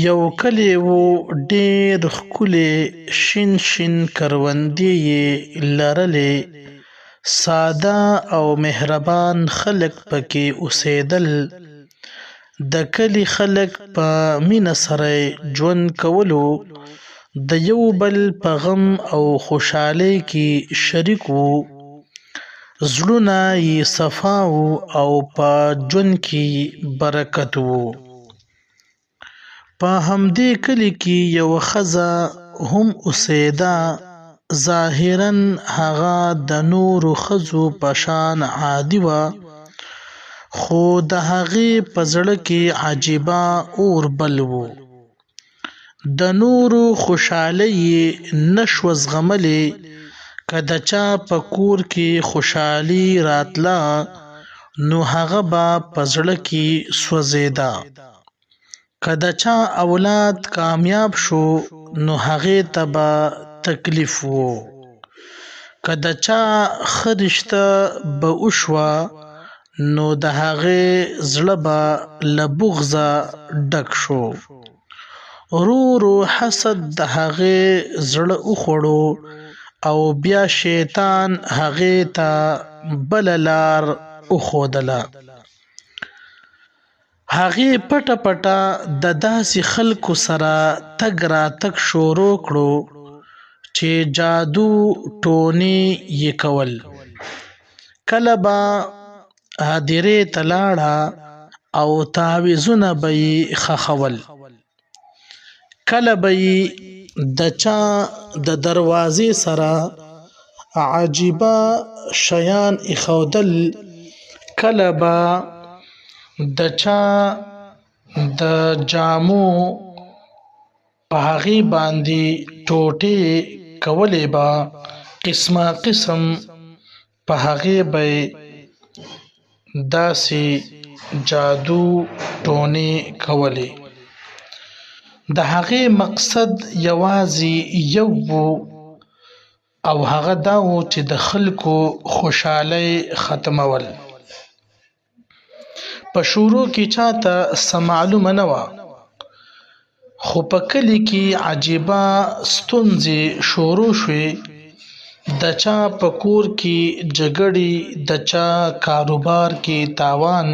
یو کلی و ډېر ښکلي شین شین کروندې یې لرلې. ساده او مهربان خلک پکې اوسېدل. د کلي خلک په مینه سره ژوند کولو. د یو بل په غم او خوشحالۍ کې شریک وو. زړونه یې صفا وو او په ژوند کې برکت وو. په همدې کلي کې یوه ښځه هم اوسېده. ظاهراً هغه د نورو ښځو په شان عادي وه، خو د هغې په زړه کې عجیبه اور بل و. د نورو خوشحالۍ یې نه شوه زغملی. که د چا په کور کې خوشحالي راتله، نو هغه به په زړه کې سوځېده. که د چا اولاد کامیاب شو، نو هغې ته به تکلیف و. که د چا ښه رشته به وشوه، نو د هغې زړه به له بغضه ډک شو. ورو ورو حسد د هغې زړه وخوړو او بیا شیطان هغې ته بله لار وښودله. هغې پټه پټه د داسې خلکو سره تګ راتګ شروع کړو چې جادو ټونې یې کول. کله به هدیرې ته لاړه او تعویضونه به یې ښخول. کله به یې د چا د دروازې سره عجیبه شیان ایښودل. کله به د چا د جامو په هغې باندې ټوټې کولې به. قسمه قسم په هغې به یې داسې جادو ټونې کولې. د هغې مقصد یوازې یو و، او هغه دا و چې د خلکو خوشحالۍ ختمول. په شروع کې چاته څه معلومه نه وه، خو په کلي کې عجیبه ستونزې شروع شوې. د چا په کور کې جګړې، د چا کاروبار کې تاوان،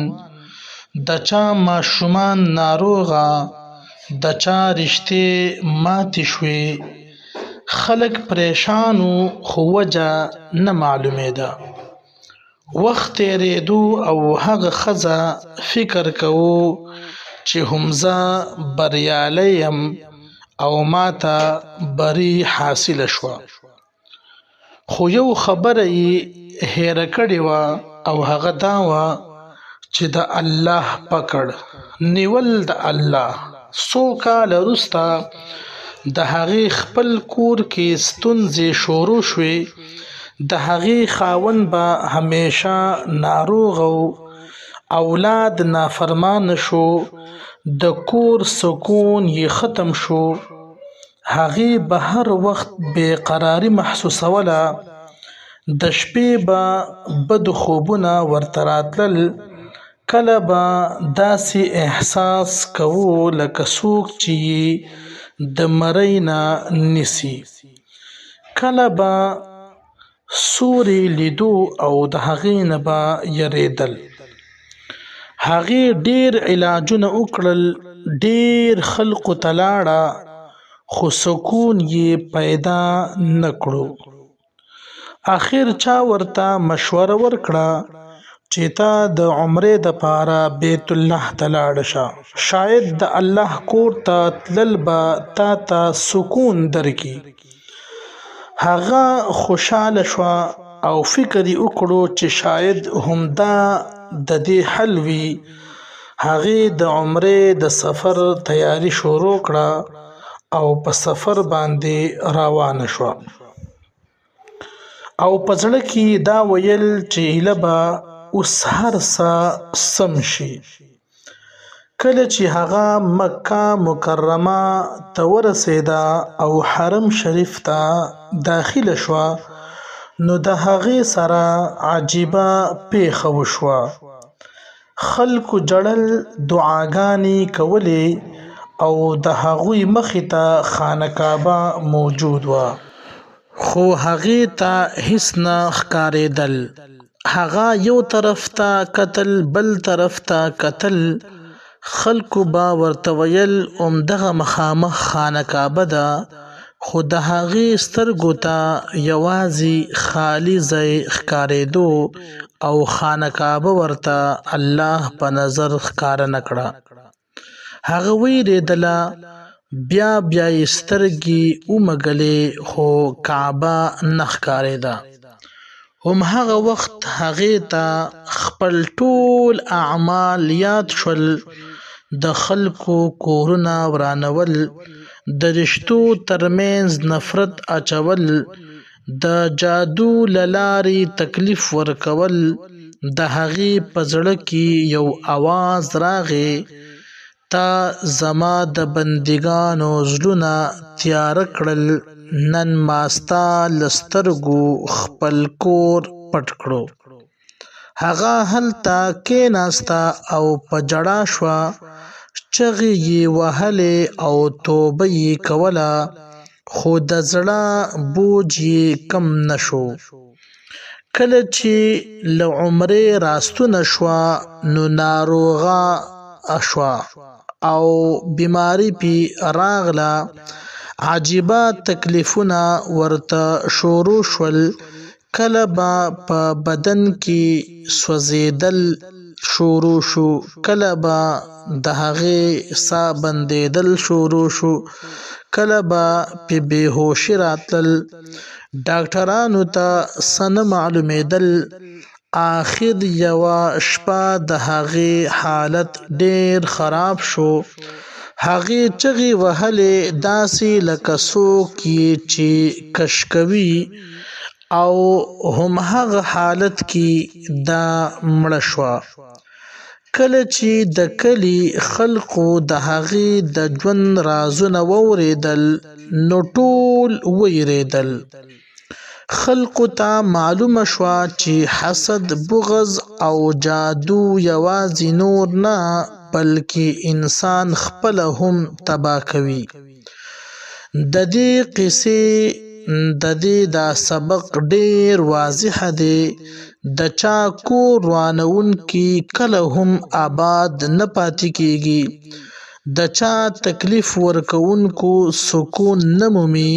د چا ماشومان ناروغه، د چا رشتې ماتې شوې. خلک پریشان وو، خو وجه نه معلومېده. وخت تېرېدو او هغه ښځه فکر کوو چې هم زه بریالی یم او ماته بري حاصله شوه. خو یو خبره یې هېره کړې وه، او هغه دا وه چې د الله پکړ نیول. د الله څو کاله وروسته د هغې خپل کور کې ستونزې شروع شوې. د هغې خاوند به همیشه ناروغ و، اولاد نافرمانه شو، د کور سکون یې ختم شو. هغې به هر وخت بېقراري محسوسوله. د شپې به بدو خوبونه ورته راتلل. کله به داسې احساس کوو لکه څوک چې یې د مرۍ نه نیسي. کله به سیوری لیدو او د هغې نه به یریدل. هغې ډېر علاجونه وکړل، ډېر خلکو ته لاړه، خو سکون یې پیدا نه کړو. اخر چا ورته مشوره ورکړه چې ته د عمرې دپاره بیت الله ته لاړه شه. شاید د الله کور ته تلل به تا ته سکون درکړي. هغه خوشحاله شوه او فکر یې وکړو چې شاید همدا د دې حل وي. هغې د عمرې د سفر تیاري شروع کړه او په سفر باندې روانه شوه. او په زړه کې دا ویل چې هیله به اوس هر څه سم شي. کله چې هغه مکه مکرمه ته ورسېده او حرم شریف ته داخله شوه، نو د هغې سره عجیبه پیښه وشوه. خلکو جړل، دعاګانې کولې او د هغوی مخې ته خانه کعبه موجود و، خو هغې ته هیڅ نه ښکارېدل. هغه یو طرف ته کتل بل طرف ته کتل. خلکو به ورته ویل همدغه مخامخ خانه کعبه ده، خو د هغې سترګو ته یوازې خالي ځای ښکارېدو او خانه کعبه ورته الله په نظر ښکاره نه کړه. هغه وېرېدله، بیا یې سترګې ومږلې خو کعبه نه ښکارېده. همهغه وخت هغې ته خپل ټول اعمال یاد شول، د خلکو کورونه ورانول، د رشتو ترمنځ نفرت اچول، د جادو له لارې تکلیف ورکول. د هغې په زړه کې یو اواز راغی، تا زما د بندګانو زړونه تیاره کړل، نن ما ستا له سترګو خپل کور پټ کړو. هغه هلته کېناسته او په ژړا شوه، چغې یې وهلې او توبه یې کوله، خو د زړه بوج یې کم نه شو. کله چې له عمرې راستونه شوه نو ناروغه شوه او بیماري پې راغله. عجیبه تکلیفونه ورته شروع شول، کله به په بدن کې سوځېدل شروع شو، کله به د هغې ساه بندېدل شروع شو، کله به پې بېهوشي راتلل. ډاکټرانو ته څه نه معلومېدل. آخر یوه شپه د هغې حالت ډېر خراب شو. هغې چغې وهلې داسې لکه څوک یې چې کش کوي، او همهغه حالت کې دا مړه شوه. کله چې د کلي خلکو د هغې د ژوند رازونه واورېدل نو ټول وېرېدل. خلکو ته معلومه شوه چې حسد، بغض او جادو یوازې نور نه بلکې انسان خپله هم تباه کوي. د دې قصې دا سبق ډېر واضح دی، د چا کور ورانوونکی کله هم آباد نه پاتې کېږي، د چا تکلیف ورکوونکو سکون نه مومي،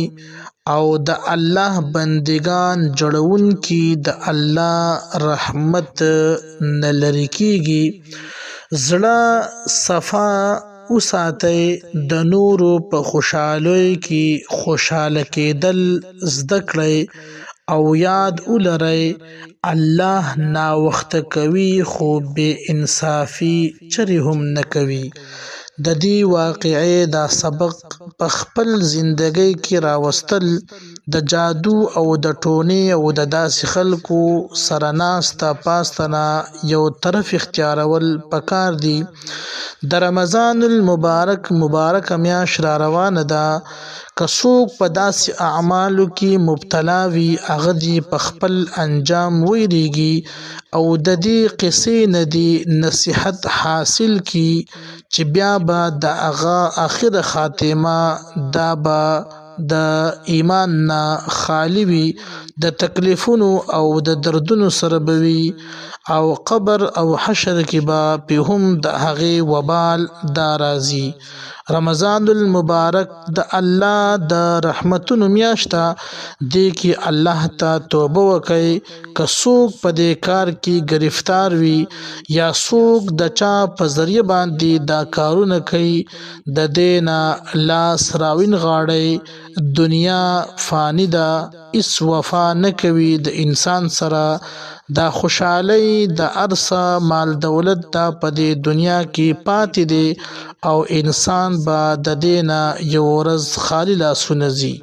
او د الله بندګان جړونکي د الله رحمت نه لرې کېږي. زړه صفا وساتئ، د نورو په خوشحالیو کې خوشحاله کېدل زده کړئ، او یاد ولرئ الله ناوخته کوي خو بې انصافي چرې هم نه کوي. د دې واقعې دا سبق په خپل زندګۍ کې راوستل، د جادو او د ټونې او د داسې خلکو سره ناسته پاسته نه یو طرف اختیارول پکار دي. د رمضان المبارک میاشت را روانه ده. که څوک په داسې اعمالو کې مبتلا وي، هغه دې په خپل انجام ویریږي او د دې قصې نه دې نصیحت حاصل کی چې بیا به د هغه آخره خاتمه دا به د ایمان نه خالی وي، د تکلیفونو او د دردونو سره به وي، او قبر او حشر کې به په هم د هغې وبال دا راځي. رمضان المبارک د الله د رحمتونو میاشت ده، دې کې الله ته توبه وکړئ. که څوک په دې کار کې گرفتار وي یا څوک د چا په ذریعه باندې دا کارونه کوي، د دې نه لاس راونغاړئ. دنیا فانی ده، هیڅ وفا نه کوي د انسان سره. دا خوشحالي د ارث مال دولت دا په دې دنیا کې پاتې دی، او انسان به د دې نه یو ورځ خالی لاسونه ځي.